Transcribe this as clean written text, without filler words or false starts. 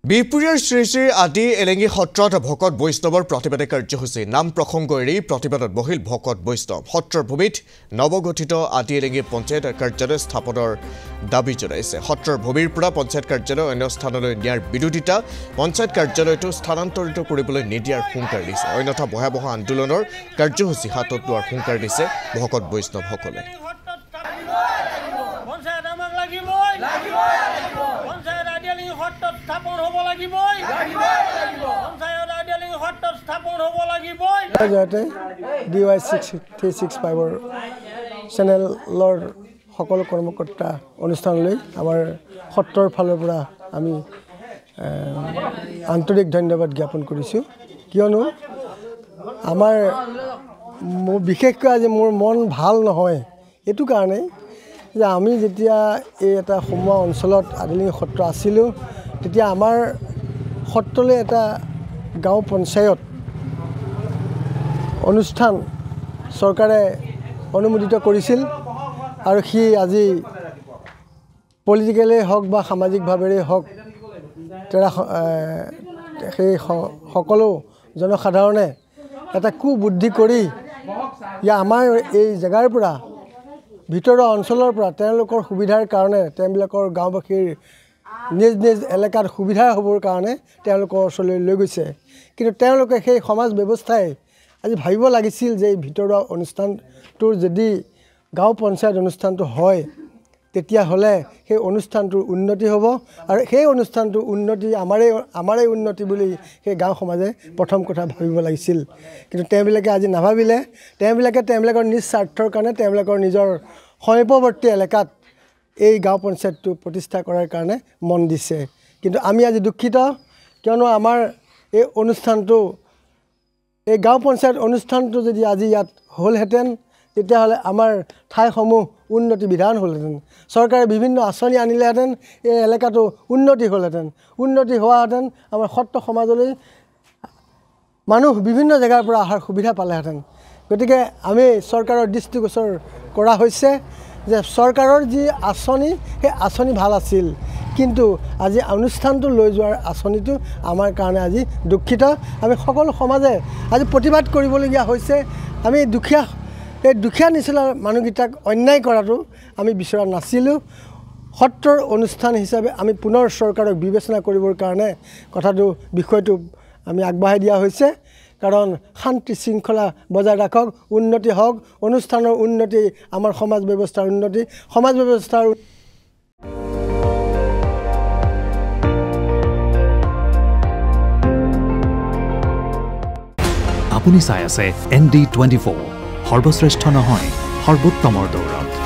বিপুৰীয়াৰ শ্ৰী শ্ৰী আদি এলেঙ্গী সত্ৰত ভকত বৈষ্ণৱৰ প্ৰতিবাদী কাৰ্যসূচী নাম প্ৰসংগ এৰি প্ৰতিবাদত বহিল ভকত বৈষ্ণৱ সত্ৰৰ ভূমিত নৱগঠিত আদি এলেঙ্গী পঞ্চায়ত কাৰ্যালয় স্থাপনৰ দাবী জনাইছে সত্ৰৰ ভূমিৰ পৰা পঞ্চায়ত কাৰ্যালয় অন্য স্থানলৈ নিয়াৰ বিৰোধিতা পঞ্চায়ত কাৰ্যালয়টো স্থানান্তৰিত কৰিবলৈ নিদিয়াৰ হুংকাৰ দিছে অন্যথা ভয়াৱহ আন্দোলনৰ কাৰ্যসূচী হাতত লোৱাৰ হুংকাৰ দিছে ভকত বৈষ্ণৱসকলে DY635 চেনেলৰ সকলো কৰ্মকৰ্তা অনুষ্ঠানলৈ আমাৰ সত্ৰৰ ফালৰ পৰা আমি আন্তৰিক ধন্যবাদ জ্ঞাপন কৰিছোঁ কিয়নো আমাৰ বিশেষকৈ আজি মোৰ মন ভাল নহয় এটো কাৰণে যে আমি যেতিয়া এই এটা সমা অঞ্চলত আদিলিঙি সত্ৰ আছিলোঁ তেতিয়া আমাৰ সত্ৰলৈ এটা গাঁও পঞ্চায়ত অনুষ্ঠান চৰকাৰে অনুমোদিত কৰিছিল আৰু সি আজি পলিটিক্যালি হওক বা সামাজিকভাৱে হওক সেই সকলো জনসাধাৰণে এটা কুবুদ্ধি কৰি আমাৰ এই জেগাৰ পৰা ভিতৰুৱা অঞ্চলৰ পৰা তেওঁলোকৰ সুবিধাৰ কাৰণে তেওঁলোকৰ গাঁওবাসীৰ নিজ নিজ এলেকাত সুবিধা হ'বৰ কাৰণে তেওঁলোকৰ ওচৰলৈ লৈ গৈছে কিন্তু তেওঁলোকে সেই সমাজ ব্যৱস্থাই আজি ভাবিব লাগিছিল যে ভিতৰুৱা অনুষ্ঠানটোৰ যদি গাঁও পঞ্চায়ত অনুষ্ঠানটো হয় তেতিয়াহ'লে সেই অনুষ্ঠানটোৰ উন্নতি হ'ব আৰু সেই অনুষ্ঠানটোৰ উন্নতি আমাৰে উন্নতি বুলি সেই গাঁও সমাজে প্ৰথম কথা ভাবিব লাগিছিল কিন্তু তেওঁলোকে আজি নাভাবিলে তেওঁলোকৰ নিজ স্বাৰ্থৰ কাৰণে তেওঁলোকৰ নিজৰ সমীপৱৰ্তী এলেকাত এই গাঁও পঞ্চায়তটো প্ৰতিষ্ঠা কৰাৰ কাৰণে মন দিছে কিন্তু আমি আজি দুখিত কিয়নো আমাৰ এই অনুষ্ঠানটো এই গাঁও পঞ্চায়ত অনুষ্ঠানটো যদি আজি ইয়াত হ'লহেঁতেন তেতিয়াহ'লে আমাৰ ঠাইসমূহ উন্নতি বিধান হ'লহেঁতেন চৰকাৰে বিভিন্ন আঁচনি আনিলেহেঁতেন এই এলেকাটো উন্নতি হ'লহেঁতেন উন্নতি হোৱাহেঁতেন আমাৰ সত্ৰ সমাজলৈ মানুহ বিভিন্ন জেগাৰ পৰা অহাৰ সুবিধা পালেহেঁতেন গতিকে আমি চৰকাৰৰ দৃষ্টিগোচৰ কৰা হৈছে যে চৰকাৰৰ যি আঁচনি সেই আঁচনি ভাল আছিল কিন্তু আজি অনুষ্ঠানটো লৈ যোৱাৰ আঁচনিটো আমাৰ কাৰণে আজি দুখিত আমি সকলো সমাজে আজি প্ৰতিবাদ কৰিবলগীয়া হৈছে আমি দুখীয়া নিচিনা মানুহকেইটাক অন্যায় কৰাটো আমি বিচৰা নাছিলোঁ সত্ৰৰ অনুষ্ঠান হিচাপে আমি পুনৰ চৰকাৰক বিবেচনা কৰিবৰ কাৰণে বিষয়টো আমি আগবঢ়াই দিয়া হৈছে কাৰণ শান্তি শৃংখলা বজাই ৰাখক উন্নতি হওক অনুষ্ঠানৰ উন্নতি আমাৰ সমাজ ব্যৱস্থাৰ উন্নতি সমাজ ব্যৱস্থাৰ আপুনি চাই আছে ND24 সৰ্বশ্ৰেষ্ঠ নহয় সৰ্বোত্তমৰ দৌৰত